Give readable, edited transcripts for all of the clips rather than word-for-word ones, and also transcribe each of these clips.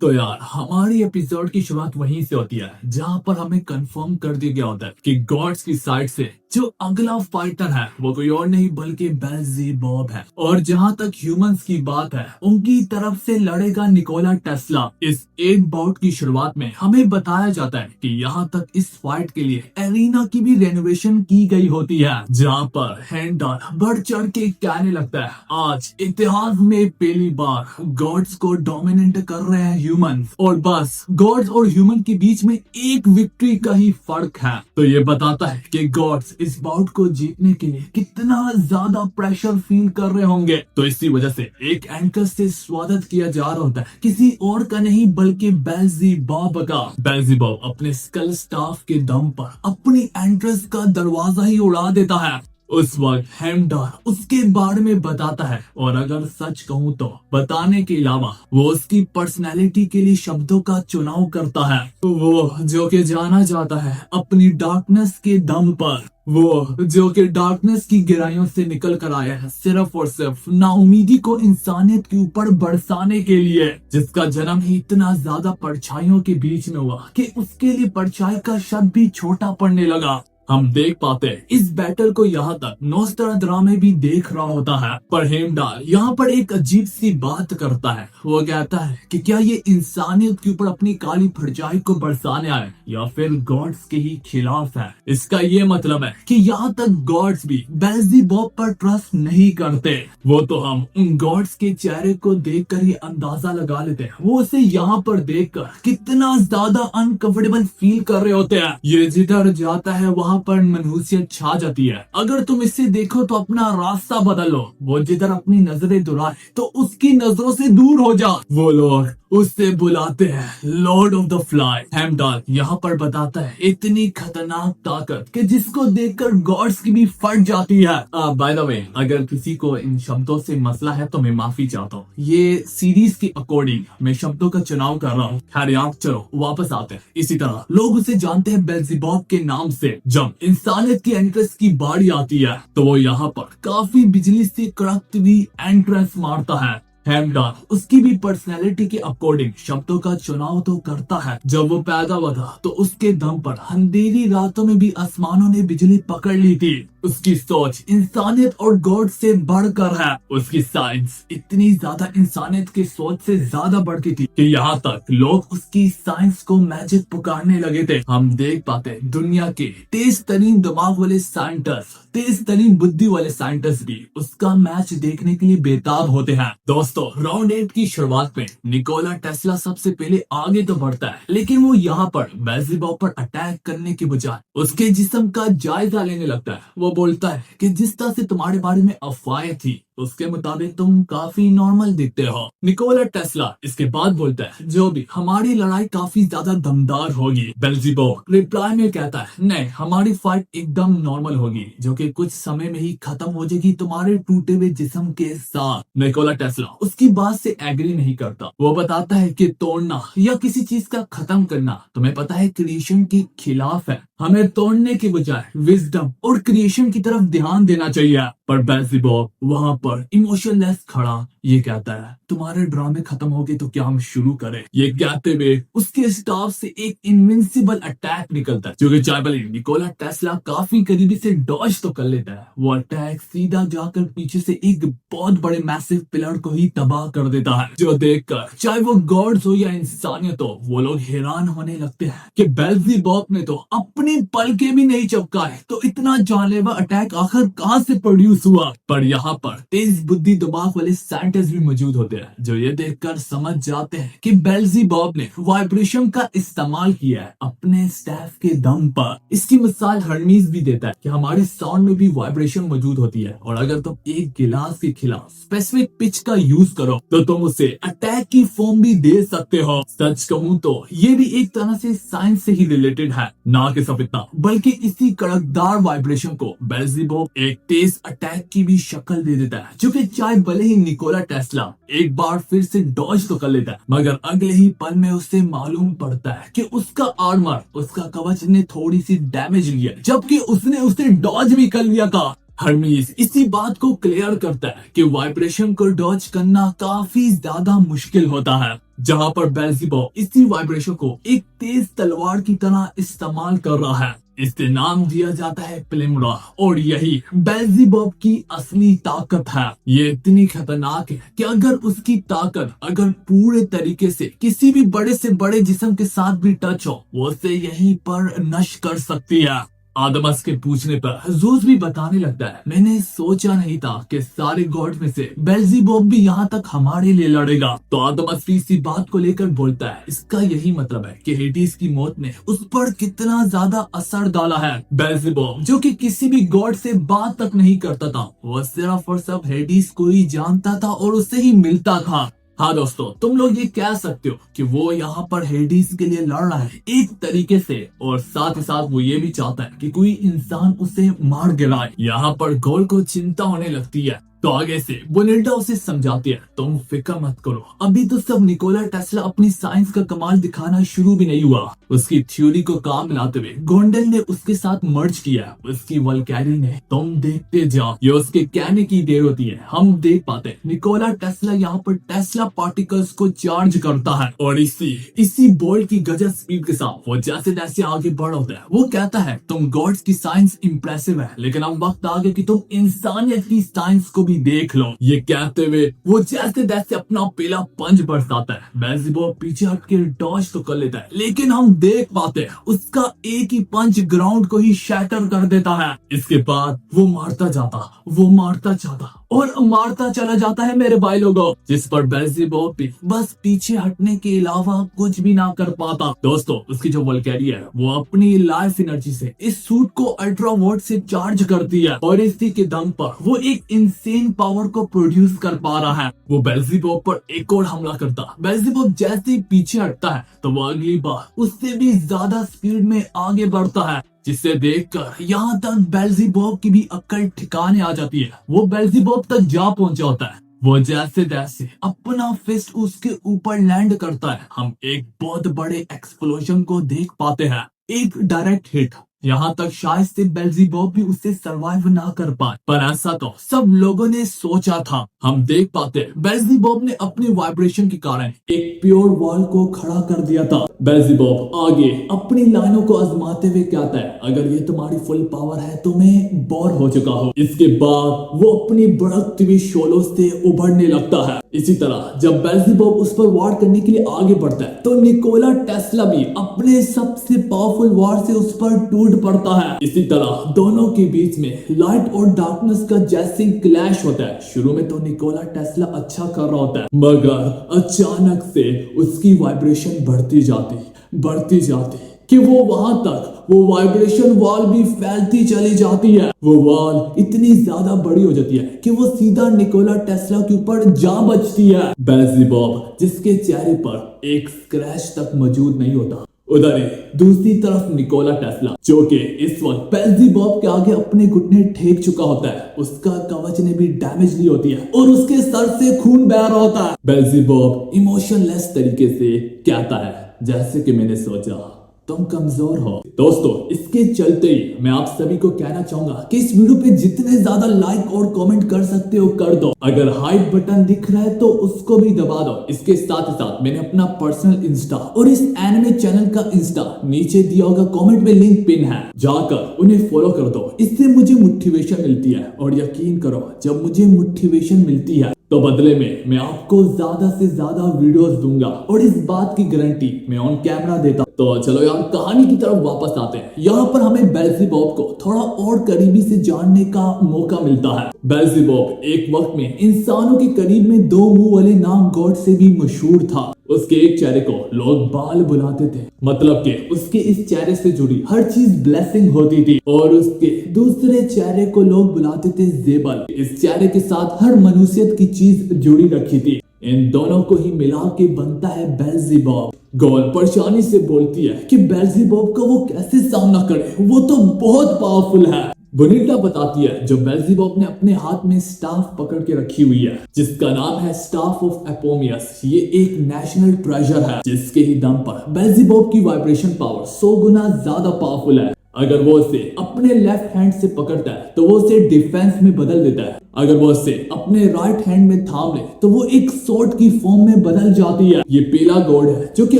तो यार हमारी एपिसोड की शुरुआत वहीं से होती है जहां पर हमें कंफर्म कर दिया गया होता है कि गॉड्स की साइड से जो अगला फाइटर है वो कोई और नहीं बल्कि बेल्ज़ेबुब है। और जहां तक ह्यूमंस की बात है उनकी तरफ से लड़ेगा निकोला टेस्ला। इस एक बाउट की शुरुआत में हमें बताया जाता है कि यहाँ तक इस फाइट के लिए एरिना की भी रेनोवेशन की गई होती है, जहाँ पर हेंडर बढ़ चढ़ के कहने लगता है आज इतिहास में पहली बार गॉड्स को डोमिनेट कर रहे हैं ह्यूमंस, और बस गॉड्स और ह्यूमन के बीच में एक विक्ट्री का ही फर्क है। तो ये बताता है कि गॉड्स इस बाउट को जीतने के लिए कितना ज्यादा प्रेशर फील कर रहे होंगे। तो इसी वजह से एक एंकर से स्वागत किया जा रहा होता है, किसी और का नहीं बल्कि बेल्ज़ेबुब का। बेल्ज़ेबुब अपने स्कल स्टाफ के दम पर अपनी एंट्रेंस का दरवाजा ही उड़ा देता है। उस वक्त हेमडर उसके बारे में बताता है, और अगर सच कहूँ तो बताने के अलावा वो उसकी पर्सनैलिटी के लिए शब्दों का चुनाव करता है। वो जो कि जाना जाता है अपनी डार्कनेस के दम पर, वो जो कि डार्कनेस की गहराइयों से निकल कर आया है सिर्फ और सिर्फ नाउमीदी को इंसानियत के ऊपर बरसाने के लिए, जिसका जन्म ही इतना ज्यादा परछाइयों के बीच में हुआ कि उसके लिए परछाई का शब्द भी छोटा पड़ने लगा। हम देख पाते हैं इस बैटल को यहाँ तक नोस्ट्राडामस भी देख रहा होता है, पर हेमडाल यहाँ पर एक अजीब सी बात करता है। वो कहता है कि क्या ये इंसानियत के ऊपर अपनी काली परछाई को बरसाने आए या फिर गॉड्स के ही खिलाफ है। इसका ये मतलब है कि यहाँ तक गॉड्स भी बेल्ज़ेबुब पर ट्रस्ट नहीं करते। वो तो हम उन गॉड्स के चेहरे को देखकर ही अंदाजा लगा लेते हैं वो उसे यहाँ पर देखकर कितना ज्यादा अनकंफर्टेबल फील कर रहे होते हैं। ये जिधर जाता है वहाँ पर मनहूसियत छा जाती है। अगर तुम इससे देखो तो अपना रास्ता बदल लो। वो जिधर अपनी नजरें दुराए तो उसकी नजरों से दूर हो जा। वो लोग उससे बुलाते हैं Lord of the fly. Heimdall यहाँ पर बताता है इतनी खतरनाक ताकत कि जिसको देखकर गॉड्स की भी फट जाती है। बाय द वे, अगर किसी को इन शब्दों से मसला है तो मैं माफी चाहता हूँ। ये सीरीज के अकॉर्डिंग मैं शब्दों का चुनाव कर रहा हूँ। खैर यार चलो वापस आते हैं। इसी तरह लोग उसे जानते हैं बेल्ज़ेबुब के नाम से। जब इंसानियत की एंट्रेंस की बारी आती है तो वो यहाँ पर काफी बिजली से कड़कती हुई एंट्रेंस मारता है। हेमडाल उसकी भी पर्सनैलिटी के अकॉर्डिंग शब्दों का चुनाव तो करता है। जब वो पैदा हुआ था तो उसके दम पर अंधेरी रातों में भी आसमानों ने बिजली पकड़ ली थी। उसकी सोच इंसानियत और गॉड से बढ़कर है। उसकी साइंस इतनी ज्यादा इंसानियत की सोच से ज्यादा बढ़ती थी कि यहाँ तक लोग उसकी साइंस को मैजिक पुकारने लगे थे। हम देख पाते दुनिया के तेज तरीन दिमाग वाले साइंटिस्ट, तेज तरीन बुद्धि वाले साइंटिस्ट भी उसका मैच देखने के लिए बेताब होते हैं। दोस्तों राउंड 8 की शुरुआत में निकोला टेस्ला सबसे पहले आगे तो बढ़ता है, लेकिन वो यहाँ पर बेल्ज़ेबुब पर अटैक करने के बजाय उसके जिस्म का जायजा लेने लगता है। वो बोलता है कि जिस तरह से तुम्हारे बारे में अफवाहें थी उसके मुताबिक तुम काफी नॉर्मल दिखते हो। निकोला टेस्ला इसके बाद बोलता है जो भी हमारी लड़ाई काफी ज्यादा दमदार होगी। बेल्ज़ेबुब रिप्लाई में कहता है नहीं, हमारी फाइट एकदम नॉर्मल होगी जो कि कुछ समय में ही खत्म हो जाएगी तुम्हारे टूटे हुए जिस्म के साथ। निकोला टेस्ला उसकी बात से एग्री नहीं करता। वो बताता है कि तोड़ना या किसी चीज का खत्म करना तुम्हें पता है क्रिएशन के खिलाफ है। हमें तोड़ने के बजाय विजडम और क्रिएशन की तरफ ध्यान देना चाहिए। पर बेल्ज़ेबुब वहाँ पर इमोशनलेस खड़ा ये कहता है तुम्हारे ड्रामे खत्म हो गए तो क्या हम शुरू करें। ये कहते हुए उसके स्टाफ से एक इनविंसिबल अटैक निकलता है जो कि चाइबली निकोला टेस्ला काफी करीबी से डॉज तो कर लेता है। वो अटैक सीधा जाकर पीछे से एक बहुत बड़े मैसिव पिलर को ही तबाह कर देता है, जो देखकर चाहे वो गॉड्स हो या इंसानियत हो वो लोग हैरान होने लगते हैं कि बेल्ज़ेबुब ने तो अपने पलके भी नहीं चमकाए तो इतना जानलेवा अटैक आखिर कहां से प्रोड्यूस हुआ। पर यहाँ पर तेज बुद्धि दिमाग वाले साइंटिस्ट भी मौजूद होते हैं जो ये देखकर समझ जाते हैं कि बेल्ज़ेबुब ने वाइब्रेशन का इस्तेमाल किया है अपने स्टाफ के दम पर। इसकी मिसाल हर्मीज भी देता है कि हमारे साउंड में भी वाइब्रेशन मौजूद होती है, और अगर तुम एक गिलास के खिलाफ स्पेसिफिक पिच का यूज करो तो तुम उसे अटैक की फॉर्म भी दे सकते हो। सच कहूँ तो ये भी एक तरह से साइंस से ही रिलेटेड है, ना कि सिर्फ इतना बल्कि इसी कड़कदार वाइब्रेशन को बेल्ज़ेबुब एक तेज अटैक की भी शक्ल दे देता है, जो कि चाहे भले ही निकोला टेस्ला एक बार फिर से डॉज तो कर लेता है, मगर अगले ही पल में उसे मालूम पड़ता है कि उसका आर्मर, उसका कवच ने थोड़ी सी डैमेज लिया, जबकि उसने उसे डॉज भी कर लिया था। हर्मीज इसी बात को क्लियर करता है कि वाइब्रेशन को डॉज करना काफी ज्यादा मुश्किल होता है। जहां पर बेल्ज़ेबुब इसी वाइब्रेशन को एक तेज तलवार की तरह इस्तेमाल कर रहा है। इसे नाम दिया जाता है प्लिमरा और यही बेल्ज़ेबुब की असली ताकत है। ये इतनी खतरनाक है कि अगर उसकी ताकत अगर पूरे तरीके से किसी भी बड़े से बड़े जिस्म के साथ भी टच हो, वो उसे यहीं पर नष्ट कर सकती है। आदमस के पूछने पर ज़ूस भी बताने लगता है, मैंने सोचा नहीं था कि सारे गॉड में से बेल्ज़ेबुब भी यहाँ तक हमारे लिए लड़ेगा। तो आदमस भी इसी बात को लेकर बोलता है, इसका यही मतलब है कि हेडिस की मौत ने उस पर कितना ज्यादा असर डाला है। बेल्ज़ेबुब जो कि किसी भी गॉड से बात तक नहीं करता था, वो सिर्फ और सिर्फ हेडिस को ही जानता था और उससे ही मिलता था। हाँ दोस्तों, तुम लोग ये कह सकते हो कि वो यहाँ पर हेडिस के लिए लड़ रहा है एक तरीके से, और साथ ही साथ वो ये भी चाहता है कि कोई इंसान उसे मार गिराए। यहाँ पर गोल को चिंता होने लगती है। तो आगे से बोनिल्डा उसे समझाती है, तुम फिक्र मत करो, अभी तो सब निकोला टेस्ला अपनी साइंस का कमाल दिखाना शुरू भी नहीं हुआ। उसकी थ्योरी को काम लाते हुए गोंडल ने उसके साथ मर्ज किया, उसकी वल्कैरी ने। तुम देखते जाओ, ये उसके कहने की देर होती है। हम देख पाते हैं निकोला टेस्ला यहाँ पर टेस्ला पार्टिकल्स को चार्ज करता है और इसी बोल्ट की गजब स्पीड के साथ वो जैसे जैसे आगे बढ़ होता है, वो कहता है तुम गॉड्स की साइंस इंप्रेसिव है, लेकिन अब वक्त आ गया कि तुम इंसानियत की साइंस को भी देख लो। ये कहते हुए वो जैसे जैसे अपना पीला पंच बरसाता है। बेल्ज़ेबुब पीछे हट के डॉज तो कर लेता है, लेकिन हम देख पाते हैं उसका एक ही पंच ग्राउंड को ही शैटर कर देता है। इसके बाद वो मारता जाता और मारता चला जाता है मेरे भाई लोगों, जिस पर बेल्ज़ेबुब भी बस पीछे हटने के अलावा कुछ भी ना कर पाता। दोस्तों, उसकी जो वल्कैरी है वो अपनी लाइफ एनर्जी से इस सूट को अल्ट्रा वॉट से चार्ज करती है और इसी के दम पर वो एक इंसेन पावर को प्रोड्यूस कर पा रहा है। वो बेल्ज़ेबुब पर एक और हमला करता। बेल्ज़ेबुब जैसे ही पीछे हटता है तो वो अगली बार उससे भी ज्यादा स्पीड में आगे बढ़ता है, जिसे देखकर यहाँ तक बेल्ज़ेबुब की भी अक्ल ठिकाने आ जाती है। वो बेल्ज़ेबुब तक जा पहुंचा होता है। वो जैसे जैसे अपना फिस्ट उसके ऊपर लैंड करता है, हम एक बहुत बड़े एक्सप्लोजन को देख पाते हैं। एक डायरेक्ट हिट, यहाँ तक शायद से बेल्ज़ेबुब भी उससे सरवाइव ना कर पाए, पर ऐसा तो सब लोगों ने सोचा था। हम देख पाते हैं बेल्ज़ेबुब ने अपने वाइब्रेशन के कारण एक प्योर वॉल को खड़ा कर दिया था। बेल्ज़ेबुब आगे अपनी लाइनों को आजमाते हुए कहता है, अगर ये तुम्हारी फुल पावर है तो मैं बोर हो चुका हूँ। इसके बाद वो अपनी बढ़ती हुई शोलों से उभरने लगता है। इसी तरह जब बेल्ज़ेबुब उस पर वार करने के लिए आगे बढ़ता है तो निकोला टेस्ला भी अपने सबसे पावरफुल वार से उस पर टूट पड़ता है। इसी तरह दोनों के बीच में लाइट और डार्कनेस का जैसे क्लैश होता है। शुरू में तो निकोला टेस्ला अच्छा कर रहा होता है, मगर अचानक से उसकी वाइब्रेशन बढ़ती जाती कि वो वहां तक वो वाइब्रेशन वॉल भी फैलती चली जाती है। वो वॉल इतनी ज्यादा बड़ी हो जाती है कि वो सीधा निकोला टेस्ला के ऊपर जा बजती है। बेल्ज़ेबुब जिसके चेहरे पर एक स्क्रैच तक मौजूद नहीं होता, उधर ही दूसरी तरफ निकोला टेस्ला जो कि इस वक्त बेल्ज़ेबुब के आगे अपने घुटने टेक चुका होता है, उसका कवच ने भी डैमेज ली होती है और उसके सर से खून बह रहा होता है। बेल्ज़ेबुब इमोशनलेस तरीके से कहता है, जैसे कि मैंने सोचा तुम कमजोर हो। दोस्तों, इसके चलते ही मैं आप सभी को कहना चाहूंगा कि इस वीडियो पे जितने ज्यादा लाइक और कमेंट कर सकते हो कर दो। अगर हाइप बटन दिख रहा है तो उसको भी दबा दो। इसके साथ ही साथ मैंने अपना पर्सनल इंस्टा और इस एनिमे चैनल का इंस्टा नीचे दिया होगा कमेंट में लिंक पिन है, जाकर उन्हें फॉलो कर दो। इससे मुझे मोटिवेशन मिलती है और यकीन करो जब मुझे मोटिवेशन मिलती है तो बदले में मैं आपको ज्यादा से ज्यादा वीडियोस दूंगा और इस बात की गारंटी मैं ऑन कैमरा देता हूं। तो चलो यार कहानी की तरफ वापस आते हैं। यहाँ पर हमें बेल्ज़ेबुब को थोड़ा और करीबी से जानने का मौका मिलता है। बेल्ज़ेबुब एक वक्त में इंसानों के करीब में दो मुंह वाले नाम गॉड से भी मशहूर था। उसके एक चेहरे को लोग बाल बुलाते थे, मतलब कि उसके इस चेहरे से जुड़ी हर चीज ब्लेसिंग होती थी, और उसके दूसरे चेहरे को लोग बुलाते थे ज़ेबल। इस चेहरे के साथ हर मनुष्यत की चीज जुड़ी रखी थी। इन दोनों को ही मिला के बनता है बेल्ज़ेबुब। गॉल परेशानी से बोलती है कि बेल्ज़ेबुब का वो कैसे सामना करे, वो तो बहुत पावरफुल है। बोनिल्डा बताती है जो बेल्ज़ेबुब ने अपने हाथ में स्टाफ पकड़ के रखी हुई है, जिसका नाम है स्टाफ ऑफ एपोमियस। ये एक नेशनल ट्रेजर है, जिसके ही दम पर बेल्ज़ेबुब की वाइब्रेशन पावर 100 गुना ज्यादा पावरफुल है। अगर वो उसे अपने लेफ्ट हैंड से पकड़ता है तो वो उसे डिफेंस में बदल देता है, अगर वो उसे अपने राइट हैंड में थाम ले तो वो एक स्वॉर्ड की फॉर्म में बदल जाती है। ये पीला गॉड है जो कि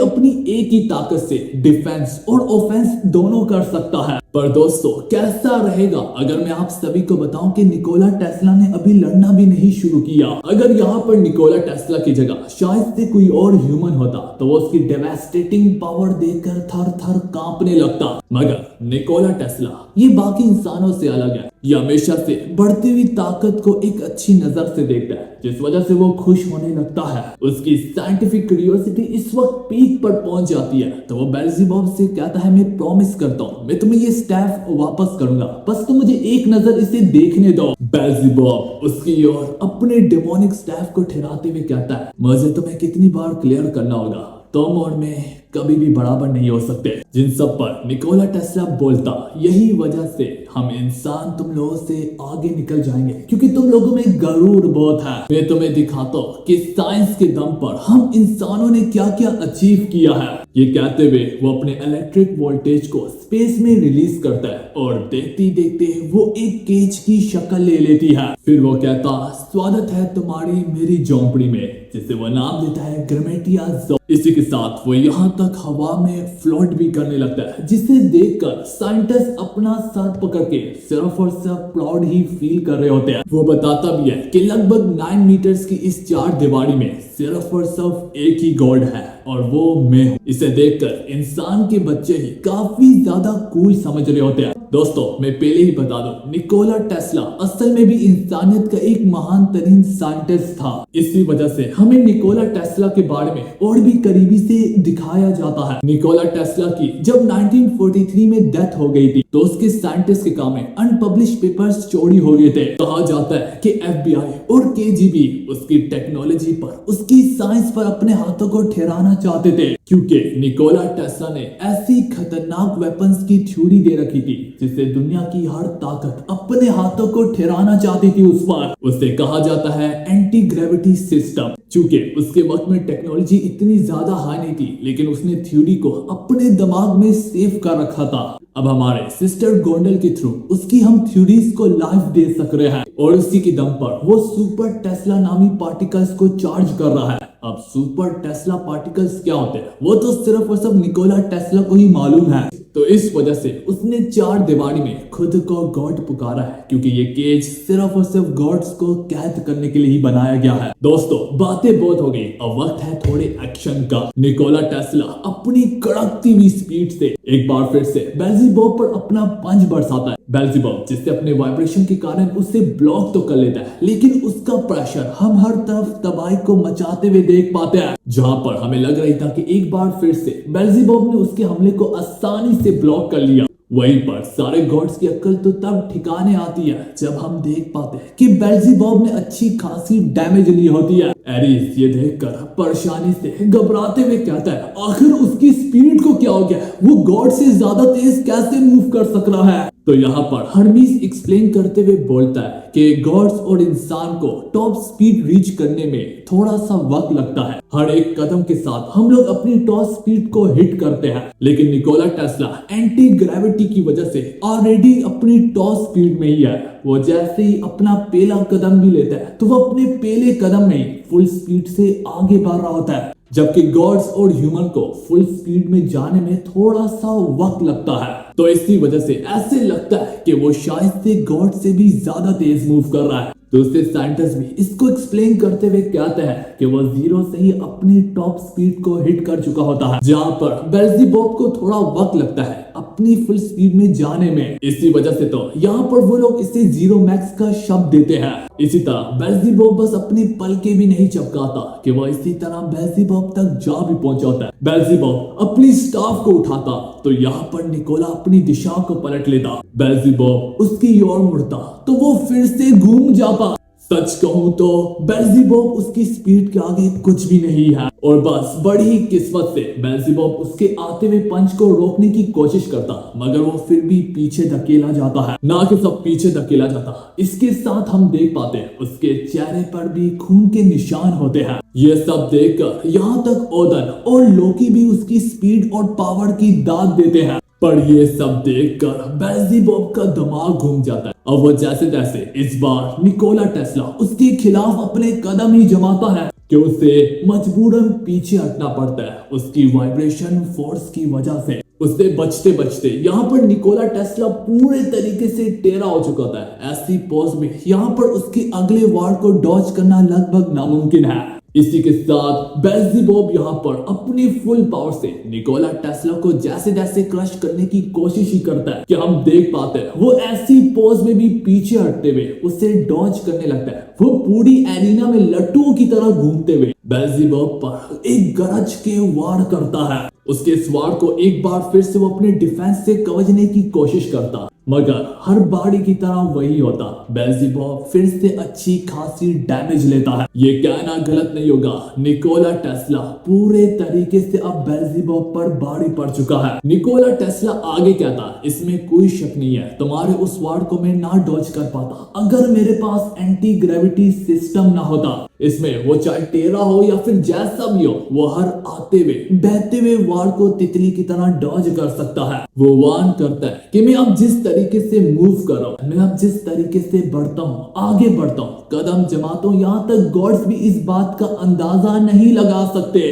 अपनी एक ही ताकत से डिफेंस और ऑफेंस दोनों कर सकता है। पर दोस्तों कैसा रहेगा अगर मैं आप सभी को बताऊं कि निकोला टेस्ला ने अभी लड़ना भी नहीं शुरू किया। अगर यहाँ पर निकोला टेस्ला की जगह शायद से कोई और ह्यूमन होता तो वो उसकी डेवास्टेटिंग पावर देखकर थर थर कांपने लगता। मगर निकोला टेस्ला ये बाकी इंसानों से अलग है। ये हमेशा से बढ़ती हुई ताकत को एक अच्छी नजर से देखता है, जिस वजह से वो खुश होने लगता है। उसकी साइंटिफिक क्यूरियोसिटी इस वक्त पीक पर पहुंच जाती है तो वो बेल्ज़ेबुब से कहता है, मैं प्रॉमिस करता हूँ मैं तुम्हें ये स्टैफ वापस करूंगा, बस तुम मुझे एक नजर इसे देखने दो। बेल्ज़ेबुब उसकी ओर अपने डेमोनिक स्टैफ को ठहराते हुए कहता है, मुझे तुम्हें कितनी बार क्लियर करना होगा, तुम और मैं कभी भी बराबर नहीं हो सकते। जिन सब पर निकोला टेस्ला बोलता, यही वजह से हम इंसान तुम लोगों से आगे निकल जाएंगे क्योंकि तुम लोगों में गरूर बहुत है। मैं तुम्हें दिखाता हूँ कि साइंस के दम पर हम इंसानों ने क्या क्या अचीव किया है। ये कहते हुए वो अपने इलेक्ट्रिक वोल्टेज को स्पेस में रिलीज करता है और देखते देखते वो एक केज की शक्ल ले लेती है। फिर वो कहता, स्वागत है तुम्हारी मेरी झोंपड़ी में, जिसे वो नाम देता है ग्रमेटिया ज़ोन। इसी के साथ वो यहाँ तक हवा में फ्लोट भी करने लगता है, जिसे देखकर साइंटिस्ट अपना सर पकड़ के सिर्फ और सिर्फ प्राउड ही फील कर रहे होते हैं। वो बताता भी है कि लगभग 9 मीटर्स की इस चार दीवारी में सिर्फ और सिर्फ एक ही गॉड है और वो मैं हूँ। इसे देखकर इंसान के बच्चे ही काफी ज्यादा कूल समझ रहे होते हैं। दोस्तों मैं पहले ही बता दूं, निकोला टेस्ला असल में भी इंसानियत का एक महान तरीन साइंटिस्ट था। इसी वजह से हमें निकोला टेस्ला के बारे में और भी करीबी से दिखाया जाता है। निकोला टेस्ला की जब 1943 में डेथ हो गई थी तो उसके साइंटिस्ट के काम में अनपब्लिश्ड पेपर्स चोरी हो गए थे। कहा जाता है कि FBI और KGB उसकी टेक्नोलॉजी पर, उसकी साइंस पर अपने हाथों को ठहराना चाहते थे, क्योंकि निकोला टेस्ला ने ऐसी खतरनाक वेपन्स की थ्योरी दे रखी थी जिससे दुनिया की हर ताकत अपने हाथों को ठहराना चाहती थी उस पर। उसे कहा जाता है एंटी ग्रेविटी सिस्टम। चूंकि उसके वक्त में टेक्नोलॉजी इतनी ज्यादा हाई नहीं थी, लेकिन उसने थ्योरी को अपने दिमाग में सेव कर रखा था। अब हमारे सिस्टर गोंडल के थ्रू उसकी हम थ्योरीज को लाइव दे सक रहे हैं और उसी के दम पर वो सुपर टेस्ला नामी पार्टिकल्स को चार्ज कर रहा है। अब सुपर टेस्ला पार्टिकल्स क्या होते हैं वो तो सिर्फ और सिर्फ निकोला टेस्ला को ही मालूम है। तो इस वजह से उसने चार दीवारी में खुद को गॉड पुकारा है, क्योंकि ये केज सिर्फ और सिर्फ गॉड्स को कैद करने के लिए ही बनाया गया है। दोस्तों बातें बहुत हो गई, अब वक्त है थोड़े एक्शन का। निकोला टेस्ला अपनी कड़कती हुई स्पीड से एक बार फिर से बेल्ज़ेबुब पर अपना पंच बरसाता है। बेल्ज़ेबुब जिससे अपने वाइब्रेशन के कारण उसे ब्लॉक तो कर लेता है, लेकिन उसका प्रेशर हम हर तरफ तबाही को मचाते हुए देख पाते हैं। जहां पर हमें लग रही था कि एक बार फिर से बेल्ज़ेबुब ने उसके हमले को आसानी से ब्लॉक कर लिया, वहीं पर सारे गॉड्स की अक्ल तो तब ठिकाने आती है जब हम देख पाते हैं कि बेल्ज़ेबुब ने अच्छी खासी डैमेज ली होती है। एरिस ये देखकर परेशानी से घबराते हुए कहता है, आखिर उसकी स्पीड को क्या हो गया, वो गॉड से ज्यादा तेज कैसे मूव कर सक रहा है। तो यहाँ पर हर्मीस एक्सप्लेन करते हुए बोलता है कि गॉड्स और इंसान को टॉप स्पीड रीच करने में थोड़ा सा वक्त लगता है। हर एक कदम के साथ हम लोग अपनी टॉप स्पीड को हिट करते हैं, लेकिन निकोला टेस्ला एंटी ग्रेविटी की वजह से ऑलरेडी अपनी टॉप स्पीड में ही है। वो जैसे ही अपना पहला कदम भी लेता है तो वो अपने पहले कदम में ही फुल स्पीड से आगे बढ़ रहा होता है, जबकि गॉड्स और ह्यूमन को फुल स्पीड में जाने में थोड़ा सा वक्त लगता है। तो इसी वजह से ऐसे लगता है कि वो शायद से गॉड से भी ज्यादा तेज मूव कर रहा है। दूसरे साइंटिस्ट भी इसको एक्सप्लेन करते हुए कहते हैं कि वो जीरो से ही अपनी टॉप स्पीड को हिट कर चुका होता है, जहां पर बेल्ज़ेबुब को थोड़ा वक्त लगता है अपनी फुल स्पीड में जाने में। इसी वजह से तो यहाँ पर वो लोग इसे जीरो मैक्स का शब्द देते हैं। इसी तरह बेल्ज़ेबुब बस अपनी पलके भी नहीं चमकाता कि वो इसी तरह बेल्ज़ेबुब तक जा भी पहुंचाता है। बेल्ज़ेबुब अपनी स्टाफ को उठाता तो यहाँ पर निकोला अपनी दिशा को पलट लेता। बेल्ज़ेबुब उसकी ओर मुड़ता तो वो फिर से घूम जाता। सच कहूं तो बेल्ज़ेबुब उसकी स्पीड के आगे कुछ भी नहीं है और बस बड़ी ही किस्मत से बेल्ज़ेबुब उसके आते हुए पंच को रोकने की कोशिश करता, मगर वो फिर भी पीछे धकेला जाता है। ना कि सब पीछे धकेला जाता, इसके साथ हम देख पाते हैं उसके चेहरे पर भी खून के निशान होते हैं। ये सब देखकर यहाँ तक ओदन और लोकी भी उसकी स्पीड और पावर की दाद देते हैं। पर ये सब देखकर बेल्ज़ेबub का दिमाग घूम जाता है। अब वो जैसे तैसे इस बार निकोला टेस्ला उसके खिलाफ अपने कदम ही जमाता है कि उसे मजबूरन पीछे हटना पड़ता है उसकी वाइब्रेशन फोर्स की वजह से। उससे बचते बचते यहाँ पर निकोला टेस्ला पूरे तरीके से टेढ़ा हो चुका था। ऐसी पोज में यहाँ पर उसके अगले वार को डॉज करना लगभग नामुमकिन है। इसी के साथ बेल्ज़ेबub यहाँ पर अपनी फुल पावर से निकोला टेस्ला को जैसे जैसे क्रश करने की कोशिश ही करता है कि हम देख पाते हैं वो ऐसी पोज में भी पीछे हटते हुए उसे डॉज करने लगता है। वो पूरी एरिना में लट्टुओं की तरह घूमते हुए बेल्ज़ेबub पर एक गरज के वार करता है। उसके इस वार को एक बार फिर से वो अपने डिफेंस से कवचने की कोशिश करता, मगर हर बारी की तरह वही होता। बेल्ज़ेबub फिर से अच्छी खासी डैमेज लेता है। ये कहना गलत नहीं होगा, निकोला टेस्ला पूरे तरीके से अब बेल्ज़ेबub पर भारी पड़ चुका है। निकोला टेस्ला आगे कहता, इसमें कोई शक नहीं है, तुम्हारे उस वार को मैं ना डॉज कर पाता अगर मेरे पास एंटी ग्रेविटी सिस्टम ना होता। इसमें वो चाहे टेढ़ा हो या फिर जैसा भी हो, वो हर आते हुए बहते हुए वार को तितली की तरह डॉज कर सकता है। वो वार्न करता है कि मैं अब जिस तरीके से मूव कर रहा हूँ, मैं अब जिस तरीके से बढ़ता हूँ, आगे बढ़ता हूँ, कदम जमाता हूँ, यहाँ तक गॉड्स भी इस बात का अंदाजा नहीं लगा सकते।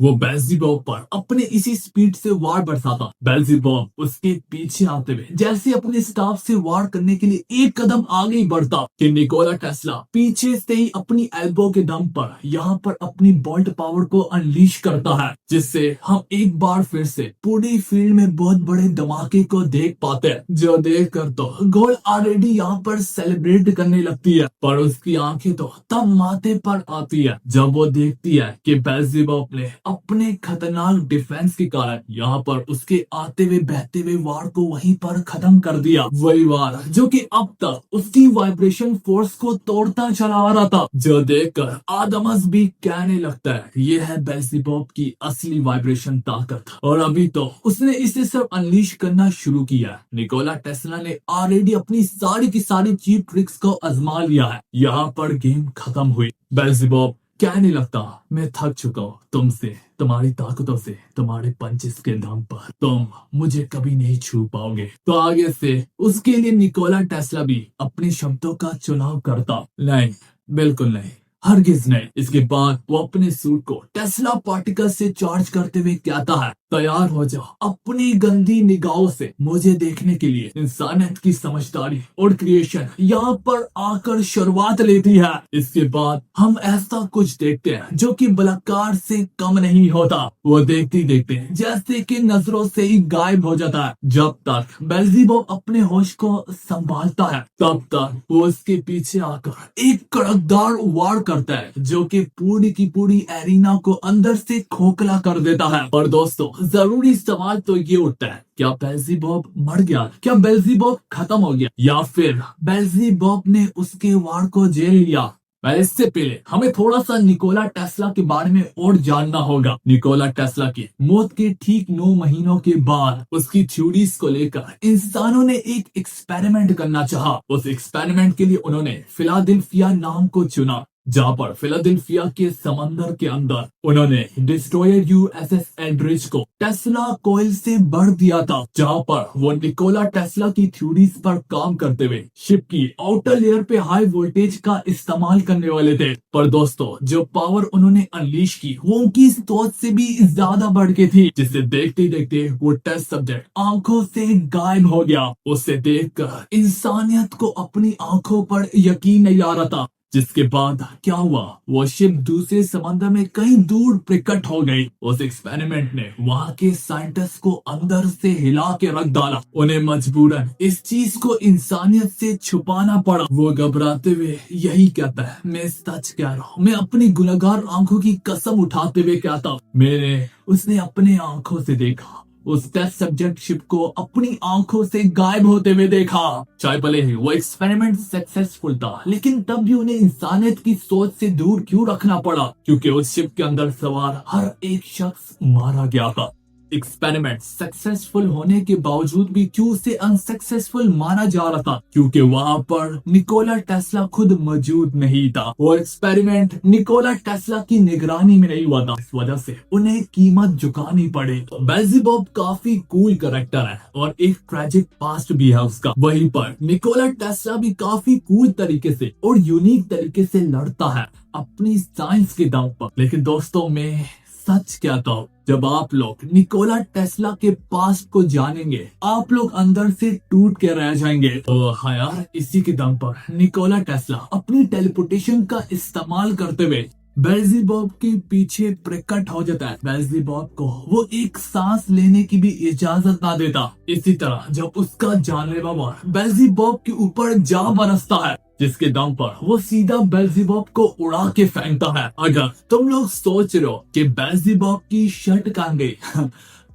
वो बेल्ज़ेबub पर अपने इसी स्पीड से वार बरसाता। बेल्ज़ेबub उसके पीछे आते हुए जैसे अपने स्टाफ से वार करने के लिए एक कदम आगे ही बढ़ता कि निकोला टेस्ला पीछे से ही अपनी एल्बो के दम पर यहाँ पर अपनी बोल्ट पावर को अनलीश करता है, जिससे हम एक बार फिर से पूरी फील्ड में बहुत बड़े धमाके को देख पाते हैं। जो देख कर तो गोल ऑलरेडी यहाँ पर सेलिब्रेट करने लगती है, पर उसकी आंखें तो तब माथे पर आती है जब वो देखती है कि बेल्ज़ेबub ने अपने खतरनाक डिफेंस के कारण यहाँ पर उसके आते हुए बहते हुए वार को वहीं पर खत्म कर दिया। वही वार जो कि अब तक उसकी वाइब्रेशन फोर्स को तोड़ता चला आ रहा था। जो देखकर आदमस भी कहने लगता है ये है बेल्ज़ेबub की असली वाइब्रेशन ताकत, और अभी तो उसने इसे सब अनलीश करना शुरू किया। निकोला टेस्ला ने ऑलरेडी अपनी सारी की सारी चीप ट्रिक्स को आजमा लिया है। यहाँ पर गेम खत्म हुई। बेल्ज़ेबub कहने लगता, मैं थक चुका हूँ तुमसे, तुम्हारी ताकतों से, तुम्हारे पंचेस के दम पर तुम मुझे कभी नहीं छू पाओगे। तो आगे से उसके लिए निकोला टेस्ला भी अपने शब्दों का चुनाव करता। नहीं, बिल्कुल नहीं, हरगिज नहीं। इसके बाद वो अपने सूट को टेस्ला पार्टिकल से चार्ज करते हुए कहता है, तैयार हो जाओ अपनी गंदी निगाहों से मुझे देखने के लिए। इंसानियत की समझदारी और क्रिएशन यहाँ पर आकर शुरुआत लेती है। इसके बाद हम ऐसा कुछ देखते हैं जो कि बलात्कार से कम नहीं होता। वो देखते देखते जैसे कि नजरों से ही गायब हो जाता है। जब तक बेल्ज़ेबub अपने होश को संभालता है, तब तक वो उसके पीछे आकर एक कड़कदार वार करता है जो कि पूरी की पूरी एरिना को अंदर से खोखला कर देता है। और दोस्तों, जरूरी सवाल तो ये उठता है, क्या बेल्ज़ेबub मर गया? क्या बेल्ज़ेबub खत्म हो गया, या फिर बेल्ज़ेबub ने उसके वार को जेल लिया? इससे पहले हमें थोड़ा सा निकोला टेस्ला के बारे में और जानना होगा। निकोला टेस्ला की मौत के ठीक 9 महीनों के बाद उसकी थ्योरीज को लेकर इंसानों ने एक एक्सपेरिमेंट करना चाहा। उस एक्सपेरिमेंट के लिए उन्होंने फिलाडेल्फिया नाम को चुना, जहाँ पर फिलाडेल्फिया के समंदर के अंदर उन्होंने डिस्ट्रॉयर यूएसएस एल्ड्रिच को टेस्ला कोयल से भर दिया था, जहाँ पर वो निकोला टेस्ला की थ्योरीज पर काम करते हुए शिप की आउटर लेयर पे हाई वोल्टेज का इस्तेमाल करने वाले थे। पर दोस्तों, जो पावर उन्होंने अनलीश की वो उनकी सोच से भी ज्यादा बढ़ के थी, जिसे देखते देखते वो टेस्ट सब्जेक्ट आंखों से गायब हो गया। उसे देखकर इंसानियत को अपनी आंखों पर यकीन नहीं आ रहा था। जिसके बाद क्या हुआ, वो शिप दूसरे समंदर में कहीं दूर प्रकट हो गई। उस एक्सपेरिमेंट ने वहां के साइंटिस्ट को अंदर से हिला के रख डाला। उन्हें मजबूरन इस चीज को इंसानियत से छुपाना पड़ा। वो घबराते हुए यही कहता है, मैं सच कह रहा हूँ, मैं अपनी गुनहगार आंखों की कसम उठाते हुए कहता हूँ, मैंने उसने अपने आंखों से देखा, उस टेस्ट सब्जेक्ट शिप को अपनी आंखों से गायब होते हुए देखा। चाहे भले ही वो एक्सपेरिमेंट सक्सेसफुल था, लेकिन तब भी उन्हें इंसानियत की सोच से दूर क्यों रखना पड़ा? क्योंकि उस शिप के अंदर सवार हर एक शख्स मारा गया था। एक्सपेरिमेंट सक्सेसफुल होने के बावजूद भी क्यों उसे अनसक्सेसफुल माना जा रहा था? क्योंकि वहाँ पर निकोला टेस्ला खुद मौजूद नहीं था और एक्सपेरिमेंट निकोला टेस्ला की निगरानी में नहीं हुआ था। इस वजह से उन्हें कीमत चुकानी पड़ी। बेल्ज़ेबub काफी कूल कैरेक्टर है और एक ट्रेजिक पास्ट भी है उसका। वहीं पर निकोला टेस्ला भी काफी कूल तरीके से और यूनिक तरीके से लड़ता है अपनी साइंस के दम पर। लेकिन दोस्तों, मैं सच क्या कहूँ, जब आप लोग निकोला टेस्ला के पास्ट को जानेंगे, आप लोग अंदर से टूट के रह जाएंगे। तो हाँ यार, इसी के दम पर निकोला टेस्ला अपनी टेलीपोर्टेशन का इस्तेमाल करते हुए बेल्ज़ेबub के पीछे प्रकट हो जाता है। बेल्ज़ेबub को वो एक सांस लेने की भी इजाजत ना देता। इसी तरह जब उसका जानलेवा बेल्ज़ेबub के ऊपर जा बरसता है, जिसके दम पर वो सीधा बेल्ज़ेबub को उड़ा के फेंकता है। अगर तुम लोग सोच रहे हो कि बेल्ज़ेबub की शर्ट कहाँ गई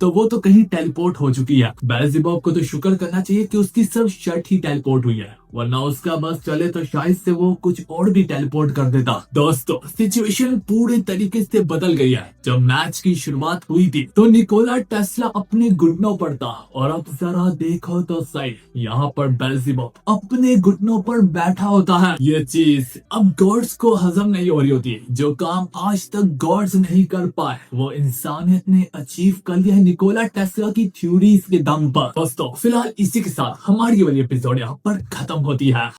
तो वो तो कहीं टेलीपोर्ट हो चुकी है। बेल्ज़ेबub को तो शुक्र करना चाहिए कि उसकी सिर्फ शर्ट ही टेलीपोर्ट हुई है, वरना उसका बस चले तो शायद से वो कुछ और भी टेलीपोर्ट कर देता। दोस्तों, सिचुएशन पूरे तरीके से बदल गई है। जब मैच की शुरुआत हुई थी तो निकोला टेस्ला अपने घुटनों पर था और अब जरा देखो तो सही, यहाँ पर बेल्ज़ेबub अपने घुटनों पर बैठा होता है। ये चीज अब गॉड्स को हजम नहीं हो रही होती। जो काम आज तक गॉड्स नहीं कर पाए वो इंसानियत ने अचीव कर लिया है निकोला टेस्ला की थ्योरीज के दम पर। दोस्तों, फिलहाल इसी के साथ हमारी वाली एपिसोड यहाँ पर खत्म होती है।